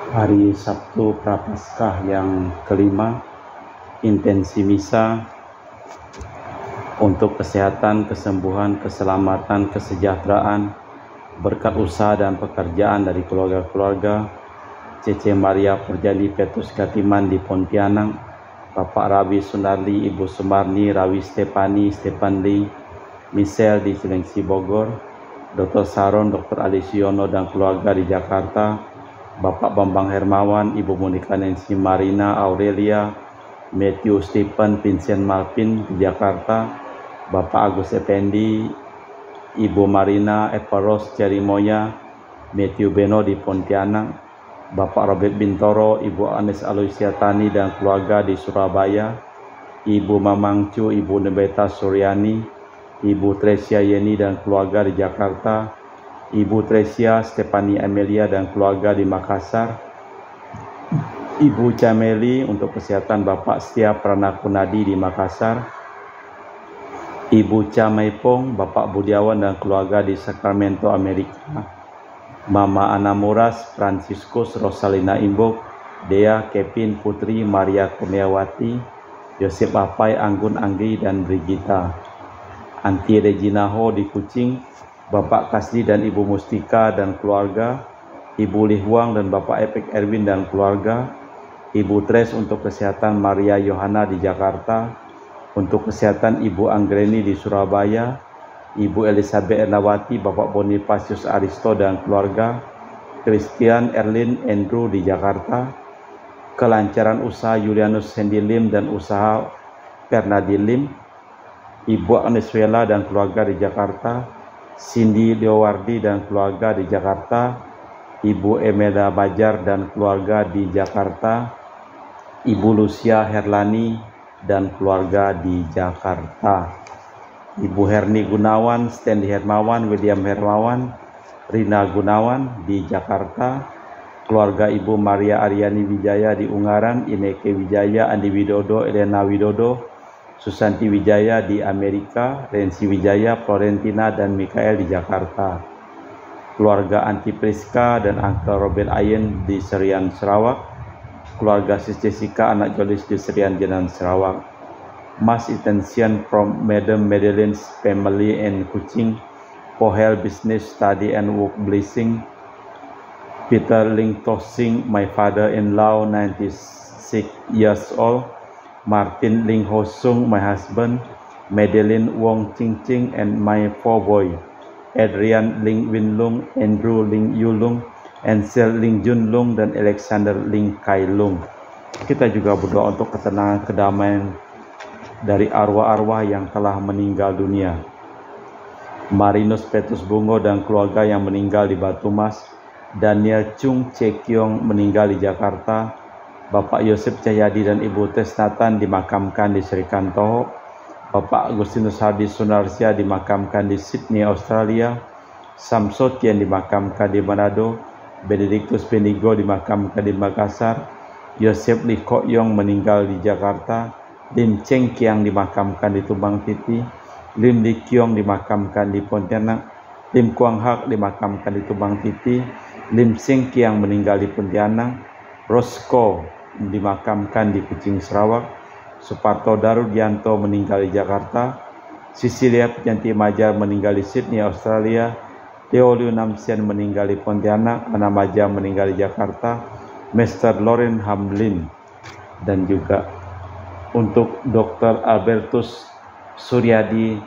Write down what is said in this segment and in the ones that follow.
Hari Sabtu Prapaskah yang kelima, intensi misa untuk kesehatan, kesembuhan, keselamatan, kesejahteraan, berkat usaha dan pekerjaan dari keluarga-keluarga Cece Maria Perjani Petrus Katiman di Pontianak, Bapak Rabi Sunarli, Ibu Sumarni, Rawi Stepani, Stepan Lee, Michelle di Cilengsi Bogor, Dr. Saron, Dr. Alisiono dan keluarga di Jakarta, Bapak Bambang Hermawan, Ibu Monika Nancy Marina Aurelia, Matthew Stephen Vincent Malvin di Jakarta, Bapak Agus Effendi, Ibu Marina Evaros Jerimoya, Matthew Beno di Pontianak, Bapak Robert Bintoro, Ibu Anes Aloysia Tani dan keluarga di Surabaya, Ibu Mamang Cu, Ibu Nebeta Suryani, Ibu Tresia Yeni dan keluarga di Jakarta, Ibu Tresia Stefani Amelia dan keluarga di Makassar, Ibu Cameli untuk kesehatan Bapak Setia Pranakunadi di Makassar, Ibu Camaipong, Bapak Budiawan dan keluarga di Sacramento, Amerika, Mama Ana Muras, Franciscus, Rosalina Imbok, Dea, Kevin, Putri, Maria Kurniawati, Yosep Apai, Anggun Anggi dan Brigita, Anti Regina Ho di Kucing, Bapak Kasdi dan Ibu Mustika dan keluarga, Ibu Lihuang dan Bapak Epek Erwin dan keluarga, Ibu Tres untuk kesehatan Maria Yohana di Jakarta, untuk kesehatan Ibu Anggreni di Surabaya, Ibu Elizabeth Ernawati, Bapak Bonifacius Aristo dan keluarga, Christian Erlin Andrew di Jakarta, kelancaran usaha Julianus Hendy Lim dan usaha Fernadi Lim, Ibu Agnes Vela dan keluarga di Jakarta, Cindy Leowardi dan keluarga di Jakarta, Ibu Emeda Bajar dan keluarga di Jakarta, Ibu Lucia Herlani dan keluarga di Jakarta, Ibu Herni Gunawan, Stanley Hermawan, William Hermawan, Rina Gunawan di Jakarta, keluarga Ibu Maria Aryani Wijaya di Ungaran, Ineke Wijaya, Andi Widodo, Elena Widodo, Susanti Wijaya di Amerika, Rensi Wijaya, Florentina dan Mikael di Jakarta, keluarga Anti Priska dan Uncle Robert Ayen di Serian Sarawak, keluarga Sis Jessica anak Jolis di Serian Jenan Sarawak, Mass Intention from Madam Madeline's family and Kuching, Pohel Business Study and Work Blessing, Peter Ling Tosing, my father-in-law 96 years old, Martin Ling Ho Sung, my husband, Madeline Wong Ching Ching and my 4 boy, Adrian Ling Win Lung, Andrew Ling Yu Lung, Ansel Ling Jun Lung dan Alexander Ling Kai Lung. Kita juga berdoa untuk ketenangan kedamaian dari arwah-arwah yang telah meninggal dunia. Marinus Petrus Bungo dan keluarga yang meninggal di Batu Mas, Daniel Chung Cekyong meninggal di Jakarta, Bapak Yosef Cahyadi dan Ibu Tesnatan dimakamkan di Srikanto, Bapak Agustinus Hardi Sunarsya dimakamkan di Sydney, Australia, Samsotian dimakamkan di Manado, Benedictus Benigo dimakamkan di Makassar, Yosef Lee Kok Yong meninggal di Jakarta, Lim Cheng Kiang dimakamkan di Tumbang Titi, Lim Li Kiong dimakamkan di Pontianak, Lim Kuang Hak dimakamkan di Tumbang Titi, Lim Seng Kiang meninggal di Pontianak, Rosco dimakamkan di Kucing Sarawak, Suparto Darudianto meninggal di Jakarta, Sisilia Pejanti Majar meninggal di Sydney, Australia, Theo Liu Namsian meninggal di Pontianak, Ana Maja meninggal di Jakarta, Mr. Lauren Hamlin, dan juga untuk Dr. Albertus Suryadi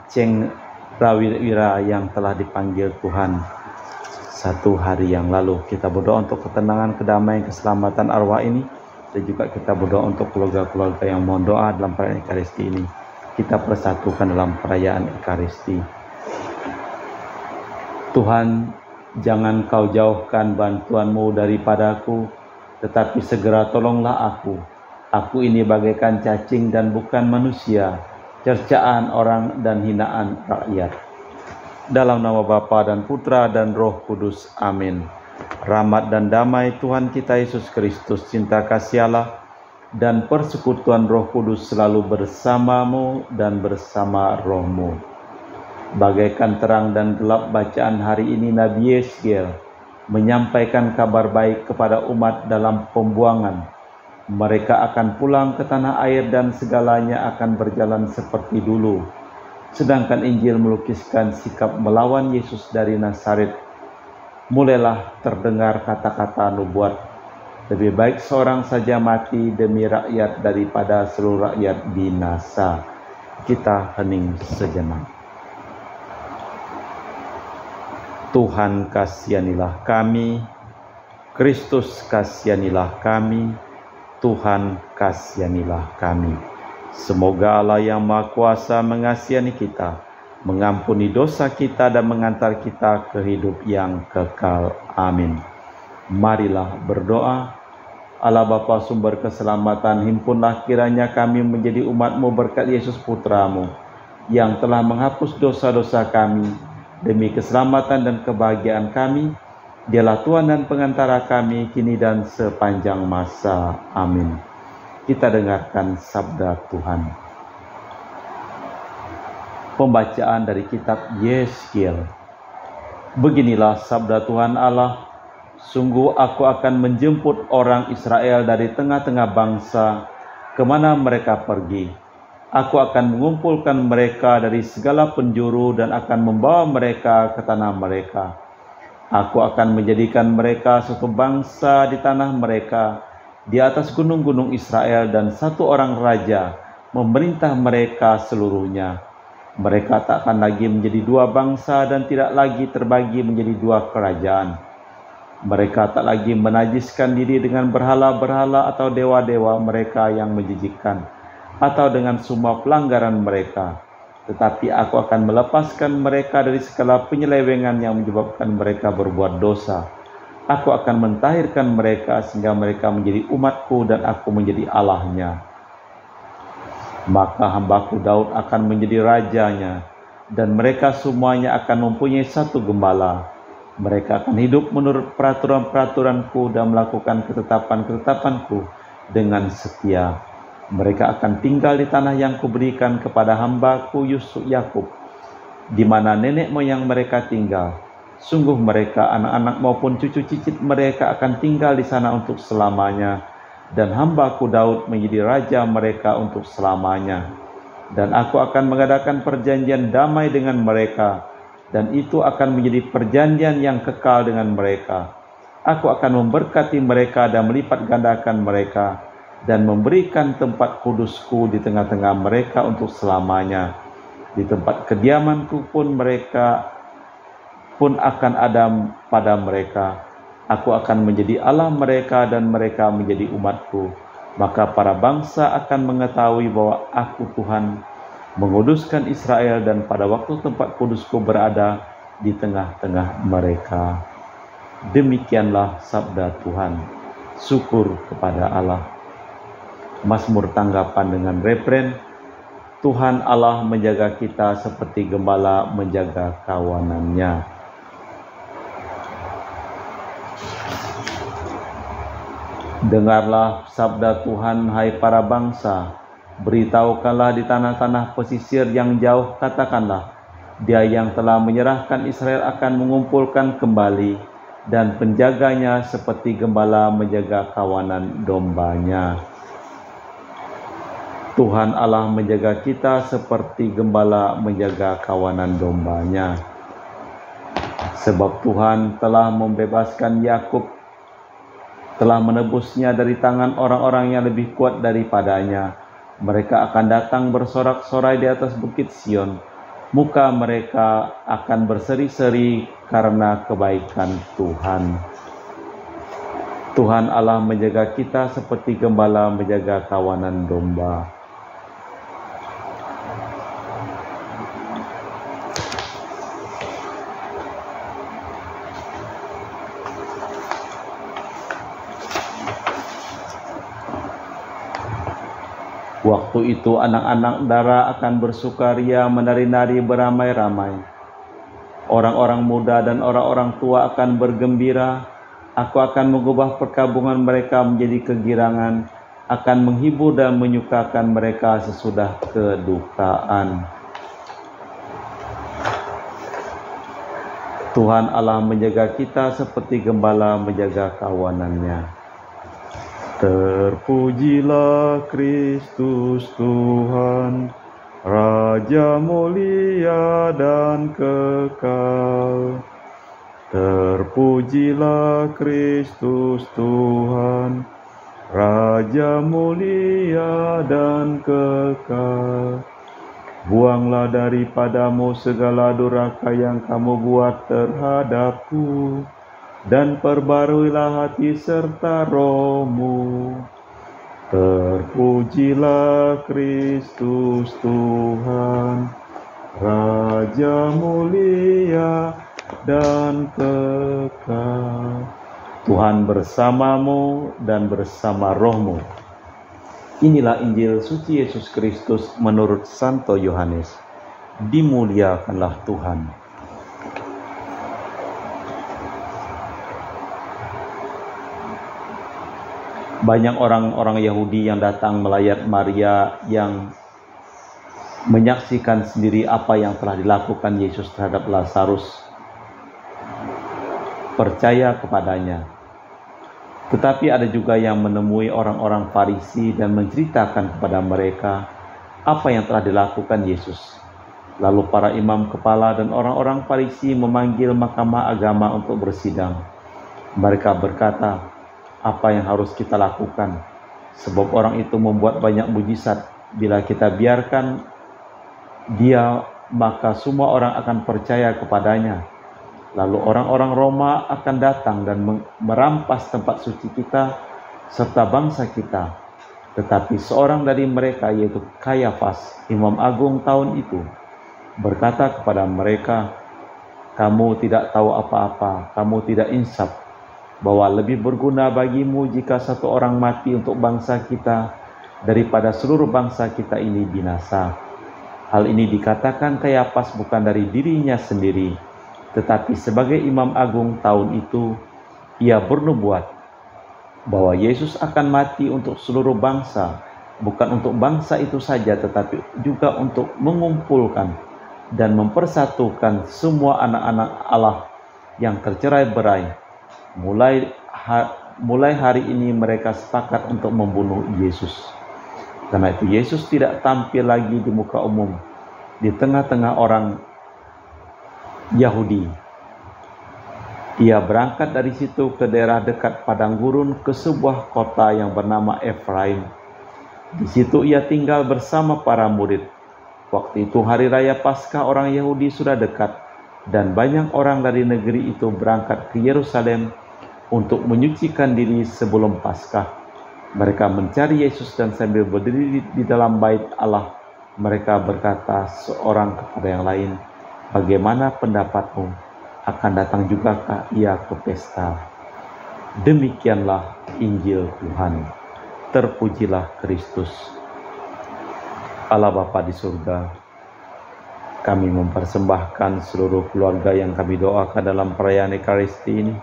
Ceng Prawira yang telah dipanggil Tuhan 1 hari yang lalu. Kita berdoa untuk ketenangan, kedamaian, keselamatan arwah ini, dan juga kita berdoa untuk keluarga-keluarga yang mohon doa dalam perayaan Ekaristi ini. Kita persatukan dalam perayaan Ekaristi. Tuhan, jangan kau jauhkan bantuanmu daripadaku, tetapi segera tolonglah aku. Aku ini bagaikan cacing dan bukan manusia, cercaan orang dan hinaan rakyat. Dalam nama Bapa dan Putra dan Roh Kudus. Amin. Rahmat dan damai Tuhan kita Yesus Kristus, cinta kasih Allah, dan persekutuan Roh Kudus selalu bersamamu dan bersama rohmu. Bagaikan terang dan gelap bacaan hari ini Nabi Yeskiel menyampaikan kabar baik kepada umat dalam pembuangan. Mereka akan pulang ke tanah air dan segalanya akan berjalan seperti dulu. Sedangkan Injil melukiskan sikap melawan Yesus dari Nazaret. Mulailah terdengar kata-kata nubuat, lebih baik seorang saja mati demi rakyat daripada seluruh rakyat binasa. Kita hening sejenak. Tuhan, kasihanilah kami. Kristus, kasihanilah kami. Tuhan, kasihanilah kami. Semoga Allah yang Maha Kuasa mengasihani kita, mengampuni dosa kita dan mengantar kita ke hidup yang kekal. Amin. Marilah berdoa. Allah Bapa sumber keselamatan, himpunlah kiranya kami menjadi umat-Mu berkat Yesus Putra-Mu, yang telah menghapus dosa-dosa kami, demi keselamatan dan kebahagiaan kami. Dialah Tuhan dan pengantara kami, kini dan sepanjang masa. Amin. Kita dengarkan sabda Tuhan. Pembacaan dari kitab Yeskiel. Beginilah sabda Tuhan Allah. Sungguh aku akan menjemput orang Israel dari tengah-tengah bangsa, kemana mereka pergi. Aku akan mengumpulkan mereka dari segala penjuru dan akan membawa mereka ke tanah mereka. Aku akan menjadikan mereka suatu bangsa di tanah mereka, di atas gunung-gunung Israel, dan satu orang raja memerintah mereka seluruhnya. Mereka tak akan lagi menjadi dua bangsa dan tidak lagi terbagi menjadi dua kerajaan. Mereka tak lagi menajiskan diri dengan berhala-berhala atau dewa-dewa mereka yang menjijikkan, atau dengan semua pelanggaran mereka. Tetapi aku akan melepaskan mereka dari segala penyelewengan yang menyebabkan mereka berbuat dosa. Aku akan mentahirkan mereka sehingga mereka menjadi umatku dan aku menjadi Allahnya. Maka hambaku Daud akan menjadi rajanya, dan mereka semuanya akan mempunyai satu gembala. Mereka akan hidup menurut peraturan-peraturanku dan melakukan ketetapan-ketetapanku dengan setia. Mereka akan tinggal di tanah yang kuberikan kepada hambaku Yusuf Yakub, di mana nenek moyang mereka tinggal. Sungguh mereka, anak-anak maupun cucu cicit mereka akan tinggal di sana untuk selamanya, dan hambaku Daud menjadi raja mereka untuk selamanya. Dan aku akan mengadakan perjanjian damai dengan mereka, dan itu akan menjadi perjanjian yang kekal dengan mereka. Aku akan memberkati mereka dan melipat gandakan mereka, dan memberikan tempat kudusku di tengah-tengah mereka untuk selamanya. Di tempat kediamanku pun mereka pun akan ada pada mereka. Aku akan menjadi Allah mereka dan mereka menjadi umatku. Maka para bangsa akan mengetahui bahwa aku Tuhan, menguduskan Israel, dan pada waktu tempat kudusku berada di tengah-tengah mereka. Demikianlah sabda Tuhan. Syukur kepada Allah. Mazmur tanggapan dengan refren, Tuhan Allah menjaga kita seperti gembala menjaga kawanannya. Dengarlah sabda Tuhan, hai para bangsa. Beritahukanlah di tanah-tanah pesisir yang jauh, katakanlah, Dia yang telah menyerahkan Israel akan mengumpulkan kembali, dan penjaganya seperti gembala menjaga kawanan dombanya. Tuhan Allah menjaga kita seperti gembala menjaga kawanan dombanya. Sebab Tuhan telah membebaskan Yakub, telah menebusnya dari tangan orang-orang yang lebih kuat daripadanya. Mereka akan datang bersorak-sorai di atas bukit Sion. Muka mereka akan berseri-seri karena kebaikan Tuhan. Tuhan Allah menjaga kita seperti gembala menjaga kawanan domba. Waktu itu anak-anak dara akan bersukaria, menari-nari beramai-ramai. Orang-orang muda dan orang-orang tua akan bergembira. Aku akan mengubah perkabungan mereka menjadi kegirangan, akan menghibur dan menyukakan mereka sesudah kedukaan. Tuhan Allah menjaga kita seperti gembala menjaga kawanannya. Terpujilah Kristus Tuhan, Raja mulia dan kekal. Terpujilah Kristus Tuhan, Raja mulia dan kekal. Buanglah daripadamu segala durhaka yang kamu buat terhadapku, dan perbaruilah hati serta rohmu. Terpujilah Kristus Tuhan, Raja mulia dan kekal. Tuhan bersamamu dan bersama rohmu. Inilah Injil suci Yesus Kristus menurut Santo Yohanes. Dimuliakanlah Tuhan. Banyak orang-orang Yahudi yang datang melayat Maria yang menyaksikan sendiri apa yang telah dilakukan Yesus terhadap Lazarus, percaya kepadanya. Tetapi ada juga yang menemui orang-orang Farisi dan menceritakan kepada mereka apa yang telah dilakukan Yesus. Lalu para imam kepala dan orang-orang Farisi memanggil mahkamah agama untuk bersidang. Mereka berkata, apa yang harus kita lakukan? Sebab orang itu membuat banyak mujizat. Bila kita biarkan dia, maka semua orang akan percaya kepadanya. Lalu orang-orang Roma akan datang dan merampas tempat suci kita serta bangsa kita. Tetapi seorang dari mereka, yaitu Kayafas, imam agung tahun itu, berkata kepada mereka, kamu tidak tahu apa-apa, kamu tidak insaf, bahwa lebih berguna bagimu jika satu orang mati untuk bangsa kita daripada seluruh bangsa kita ini binasa. Hal ini dikatakan Kayafas bukan dari dirinya sendiri, tetapi sebagai imam agung tahun itu, ia bernubuat bahwa Yesus akan mati untuk seluruh bangsa, bukan untuk bangsa itu saja, tetapi juga untuk mengumpulkan dan mempersatukan semua anak-anak Allah yang tercerai-berai. Mulai hari ini mereka sepakat untuk membunuh Yesus. Karena itu Yesus tidak tampil lagi di muka umum, di tengah-tengah orang Yahudi. Ia berangkat dari situ ke daerah dekat padang gurun ke sebuah kota yang bernama Efraim. Di situ ia tinggal bersama para murid. Waktu itu hari raya Paskah orang Yahudi sudah dekat, dan banyak orang dari negeri itu berangkat ke Yerusalem untuk menyucikan diri sebelum Paskah. Mereka mencari Yesus dan sambil berdiri di dalam bait Allah, mereka berkata seorang kepada yang lain, bagaimana pendapatmu? Akan datang jugakah ia ke pesta? Demikianlah Injil Tuhan. Terpujilah Kristus. Allah Bapa di surga, kami mempersembahkan seluruh keluarga yang kami doakan dalam perayaan Ekaristi ini,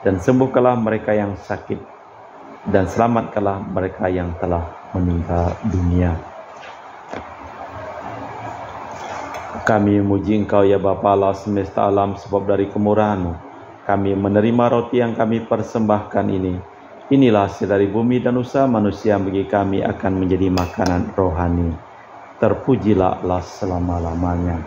dan sembuhkanlah mereka yang sakit, dan selamatkanlah mereka yang telah meninggal dunia. Kami memuji Engkau ya Bapa Allah semesta alam, sebab dari kemurahan-Mu kami menerima roti yang kami persembahkan ini. Inilah hasil dari bumi dan usaha manusia bagi kami akan menjadi makanan rohani. Terpujilah Allah selama-lamanya.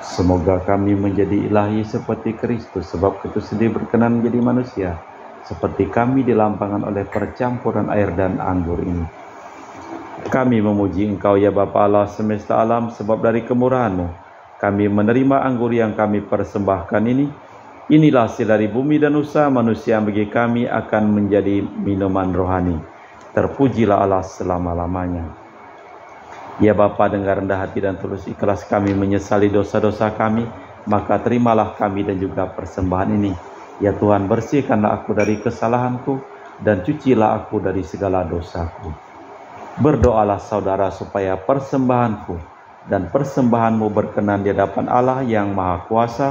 Semoga kami menjadi ilahi seperti Kristus, sebab itu sendiri berkenan menjadi manusia, seperti kami dilampangkan oleh percampuran air dan anggur ini. Kami memuji Engkau ya Bapa Allah semesta alam, sebab dari kemurahan-Mu kami menerima anggur yang kami persembahkan ini. Inilah hasil dari bumi dan usaha manusia bagi kami akan menjadi minuman rohani. Terpujilah Allah selama-lamanya. Ya Bapa, dengan rendah hati dan tulus ikhlas kami menyesali dosa-dosa kami, maka terimalah kami dan juga persembahan ini. Ya Tuhan, bersihkanlah aku dari kesalahanku dan cucilah aku dari segala dosaku. Berdoalah saudara supaya persembahanku dan persembahanmu berkenan di hadapan Allah yang Maha Kuasa.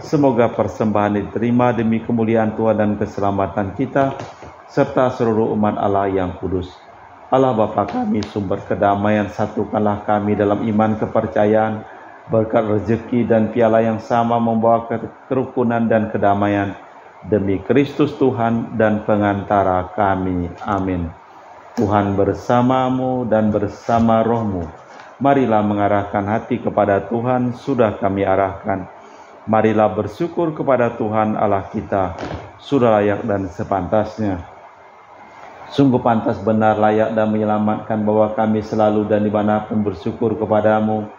Semoga persembahan diterima demi kemuliaan Tuhan dan keselamatan kita, serta seluruh umat Allah yang kudus. Allah Bapa kami, sumber kedamaian, satukanlah kami dalam iman kepercayaan, berkat rezeki dan piala yang sama membawa kerukunan dan kedamaian. Demi Kristus Tuhan dan pengantara kami. Amin. Tuhan bersamamu dan bersama rohmu. Marilah mengarahkan hati kepada Tuhan, sudah kami arahkan. Marilah bersyukur kepada Tuhan Allah kita, sudah layak dan sepantasnya. Sungguh pantas, benar, layak dan menyelamatkan bahwa kami selalu dan dimanapun bersyukur kepadamu.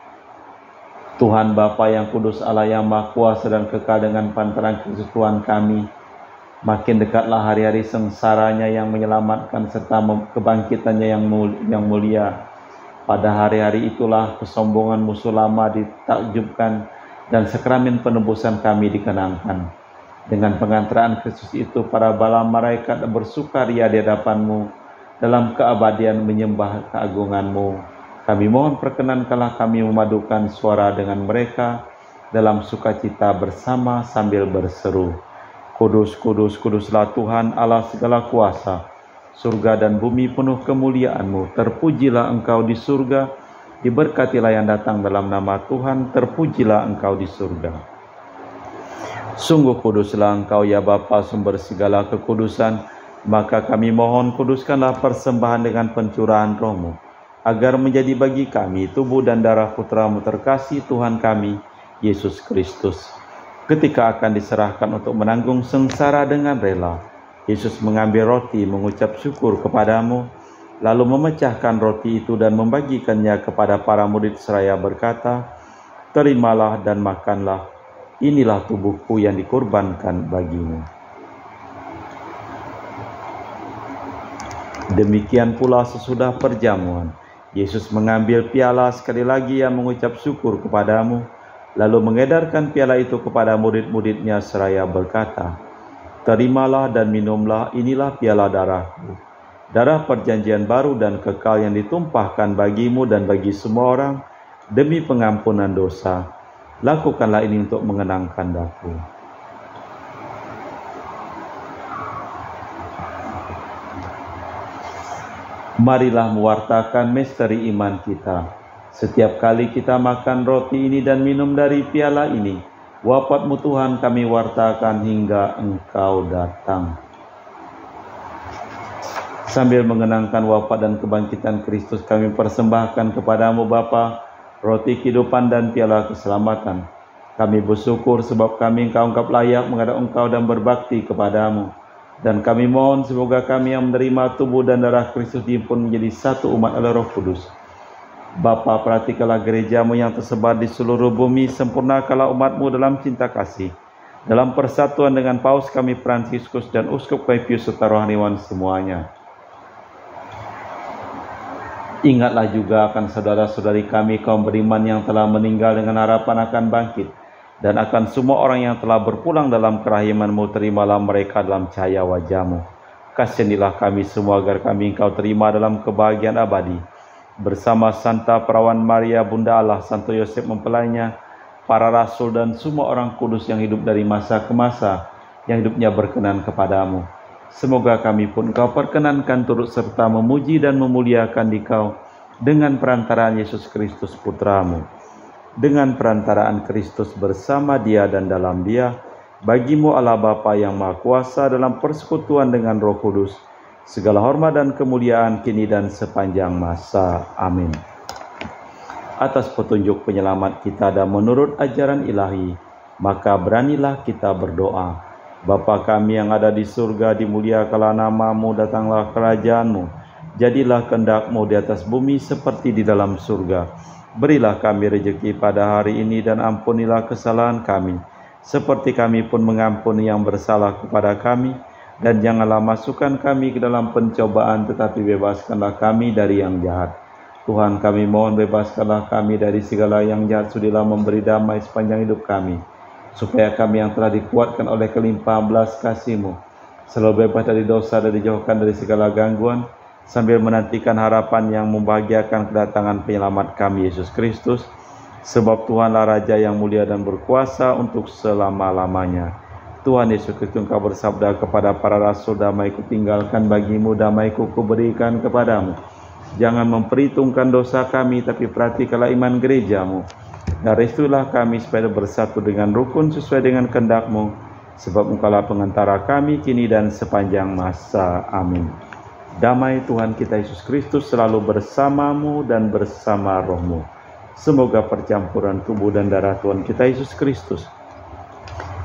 Tuhan Bapa yang kudus, Allah yang maha kuasa dan kekal, dengan pantaran Kristus Tuhan kami. Makin dekatlah hari-hari sengsaranya yang menyelamatkan serta kebangkitannya yang mulia. Pada hari-hari itulah kesombongan musuh lama ditakjubkan dan sakramen penebusan kami dikenangkan. Dengan pengantaraan Kristus itu, para bala malaikat bersukaria di hadapan-Mu dalam keabadian menyembah keagungan-Mu. Kami mohon perkenankanlah kami memadukan suara dengan mereka dalam sukacita bersama sambil berseru, Kudus, kudus, kuduslah Tuhan Allah segala kuasa. Surga dan bumi penuh kemuliaan-Mu. Terpujilah Engkau di surga, diberkatilah yang datang dalam nama Tuhan, terpujilah Engkau di surga. Sungguh kuduslah Engkau ya Bapa, sumber segala kekudusan, maka kami mohon kuduskanlah persembahan dengan pencurahan Roh-Mu, agar menjadi bagi kami tubuh dan darah Putra-Mu terkasih Tuhan kami, Yesus Kristus. Ketika akan diserahkan untuk menanggung sengsara dengan rela, Yesus mengambil roti, mengucap syukur kepadamu, lalu memecahkan roti itu dan membagikannya kepada para murid seraya berkata, terimalah dan makanlah, inilah tubuhku yang dikorbankan bagimu. Demikian pula sesudah perjamuan, Yesus mengambil piala, sekali lagi yang mengucap syukur kepadamu, lalu mengedarkan piala itu kepada murid-muridnya seraya berkata, terimalah dan minumlah, inilah piala darahku, darah perjanjian baru dan kekal yang ditumpahkan bagimu dan bagi semua orang demi pengampunan dosa. Lakukanlah ini untuk mengenangkan daku. Marilah mewartakan misteri iman kita. Setiap kali kita makan roti ini dan minum dari piala ini, wafat-Mu Tuhan kami wartakan hingga Engkau datang. Sambil mengenangkan wafat dan kebangkitan Kristus, kami persembahkan kepadamu Bapa, roti kehidupan dan piala keselamatan. Kami bersyukur sebab kami Engkau anggap layak menghadap Engkau dan berbakti kepadamu. Dan kami mohon semoga kami yang menerima tubuh dan darah Kristus dihimpun menjadi satu umat oleh Roh Kudus. Bapa, perhatikanlah gereja-Mu yang tersebar di seluruh bumi, sempurnakanlah umat-Mu dalam cinta kasih, dalam persatuan dengan Paus kami Fransiskus dan Uskup kami Pius serta rohaniwan semuanya. Ingatlah juga akan saudara-saudari kami kaum beriman yang telah meninggal dengan harapan akan bangkit, dan akan semua orang yang telah berpulang dalam kerahiman-Mu, terimalah mereka dalam cahaya wajah-Mu. Kasihanilah kami semua agar kami Engkau terima dalam kebahagiaan abadi, bersama Santa Perawan Maria Bunda Allah, Santo Yosef mempelainya, para rasul dan semua orang kudus yang hidup dari masa ke masa, yang hidupnya berkenan kepadamu. Semoga kami pun Engkau perkenankan turut serta memuji dan memuliakan Dikau dengan perantaraan Yesus Kristus Putra-Mu. Dengan perantaraan Kristus bersama Dia dan dalam Dia, bagi-Mu Allah Bapa yang Maha Kuasa dalam persekutuan dengan Roh Kudus, segala hormat dan kemuliaan kini dan sepanjang masa. Amin. Atas petunjuk penyelamat kita dan menurut ajaran ilahi, maka beranilah kita berdoa. Bapa kami yang ada di surga, dimuliakanlah nama-Mu, datanglah kerajaan-Mu, jadilah kehendak-Mu di atas bumi seperti di dalam surga. Berilah kami rezeki pada hari ini dan ampunilah kesalahan kami, seperti kami pun mengampuni yang bersalah kepada kami. Dan janganlah masukkan kami ke dalam pencobaan, tetapi bebaskanlah kami dari yang jahat. Tuhan, kami mohon bebaskanlah kami dari segala yang jahat, sudilah memberi damai sepanjang hidup kami, supaya kami yang telah dikuatkan oleh kelimpahan belas kasih-Mu selalu bebas dari dosa dan dijauhkan dari segala gangguan, sambil menantikan harapan yang membahagiakan kedatangan penyelamat kami, Yesus Kristus. Sebab Tuhanlah Raja yang mulia dan berkuasa untuk selama-lamanya. Tuhan Yesus Kristus, Engkau bersabda kepada para rasul, damai ku tinggalkan bagimu, damai ku berikan kepadamu. Jangan memperhitungkan dosa kami, tapi perhatikanlah iman gerejamu. Dan restulah kami supaya bersatu dengan rukun sesuai dengan kehendak-Mu, sebab Engkaulah pengantara kami kini dan sepanjang masa. Amin. Damai Tuhan kita Yesus Kristus selalu bersamamu dan bersama rohmu. Semoga percampuran tubuh dan darah Tuhan kita Yesus Kristus,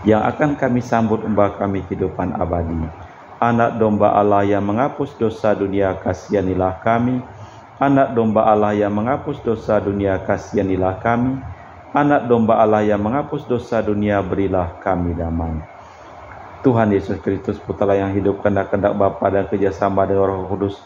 yang akan kami sambut membawa kami kehidupan abadi. Anak domba Allah yang menghapus dosa dunia, kasihanilah kami. Anak domba Allah yang menghapus dosa dunia, kasihanilah kami. Anak domba Allah yang menghapus dosa dunia, berilah kami damai. Tuhan Yesus Kristus, Putra yang hidup kehendak-kehendak Bapa dan kerjasama dengan Roh Kudus,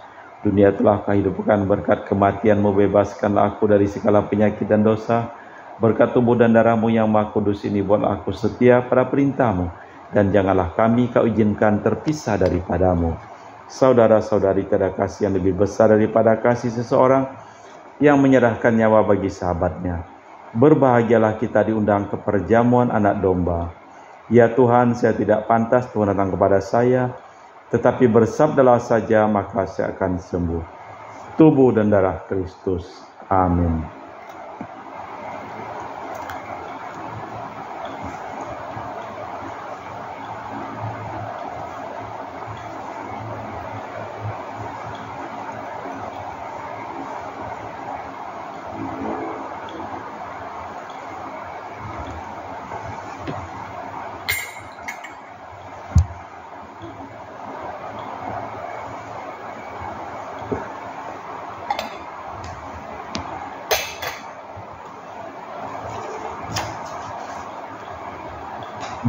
dunia telah Kau hidupkan. Berkat kematian-Mu bebaskanlah aku dari segala penyakit dan dosa. Berkat tubuh dan darah-Mu yang Maha Kudus ini, buatlah aku setia pada perintah-Mu, dan janganlah kami Kau izinkan terpisah daripada-Mu. Saudara-saudari, tiada kasih yang lebih besar daripada kasih seseorang yang menyerahkan nyawa bagi sahabatnya. Berbahagialah kita diundang ke perjamuan anak domba. Ya Tuhan, saya tidak pantas Tuhan datang kepada saya, tetapi bersabdalah saja, maka saya akan sembuh. Tubuh dan darah Kristus. Amin.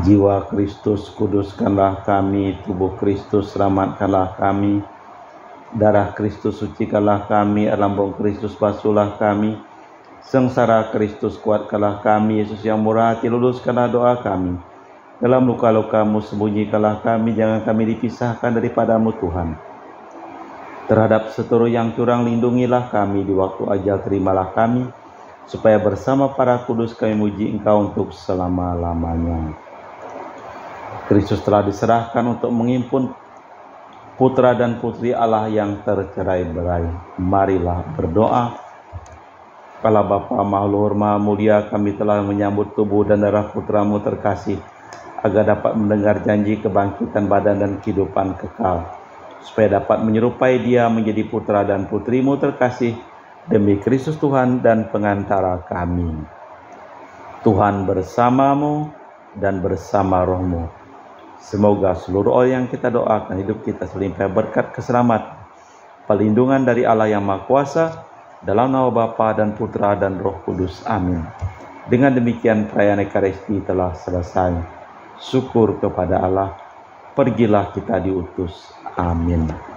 Jiwa Kristus, kuduskanlah kami. Tubuh Kristus, selamatkanlah kami. Darah Kristus, sucikanlah kami. Air lambung Kristus, basuhlah kami. Sengsara Kristus, kuatkanlah kami. Yesus yang murah hati, luluskanlah doa kami. Dalam luka-luka-Mu, sembunyikanlah kami. Jangan kami dipisahkan daripada-Mu, Tuhan. Terhadap seteru yang curang, lindungilah kami. Di waktu ajal, terimalah kami, supaya bersama para kudus kami muji Engkau untuk selama-lamanya. Kristus telah diserahkan untuk menghimpun putra dan putri Allah yang tercerai-berai. Marilah berdoa. Allah Bapa Maha Luhur Maha Mulia, kami telah menyambut tubuh dan darah Putra-Mu terkasih, agar dapat mendengar janji kebangkitan badan dan kehidupan kekal, supaya dapat menyerupai Dia menjadi putra dan putri-Mu terkasih, demi Kristus Tuhan dan pengantara kami. Tuhan bersamamu dan bersama rohmu. Semoga seluruh orang yang kita doakan, hidup kita selimpah berkat keselamatan, perlindungan dari Allah yang Maha Kuasa, dalam nama Bapa dan Putra dan Roh Kudus. Amin. Dengan demikian perayaan Ekaristi telah selesai. Syukur kepada Allah. Pergilah kita diutus. Amin.